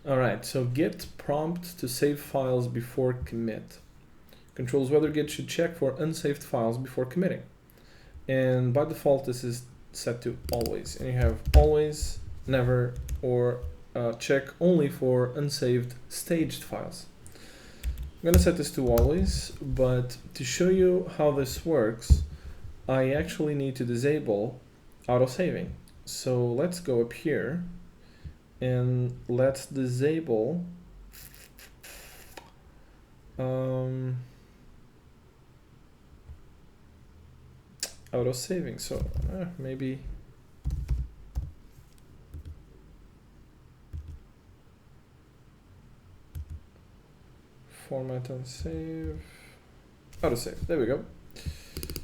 All right, so git prompt to save files before commit controls whether Git should check for unsaved files before committing. And by default, this is set to always. And you have always, never, or check only for unsaved staged files. I'm going to set this to always, but to show you how this works, I actually need to disable auto-saving. So let's go up here and let's disable auto-saving. So maybe format and save, auto-save. There we go.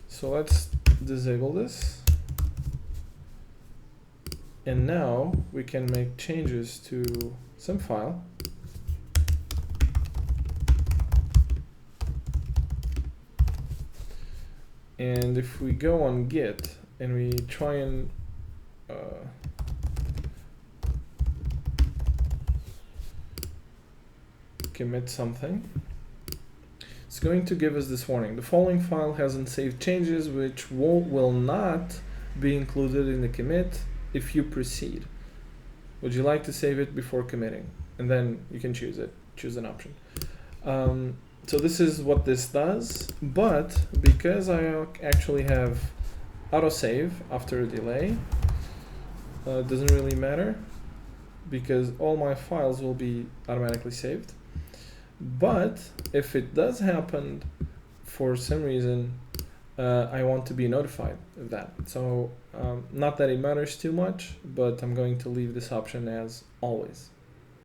So let's disable this. And now we can make changes to some file. And if we go on Git and we try and commit something, it's going to give us this warning. The following file has unsaved changes which will not be included in the commit if you proceed. Would you like to save it before committing? And then you can choose an option. So this is what this does, but because I actually have autosave after a delay, it doesn't really matter because all my files will be automatically saved. But if it does happen for some reason, I want to be notified of that. So not that it matters too much, but I'm going to leave this option as always.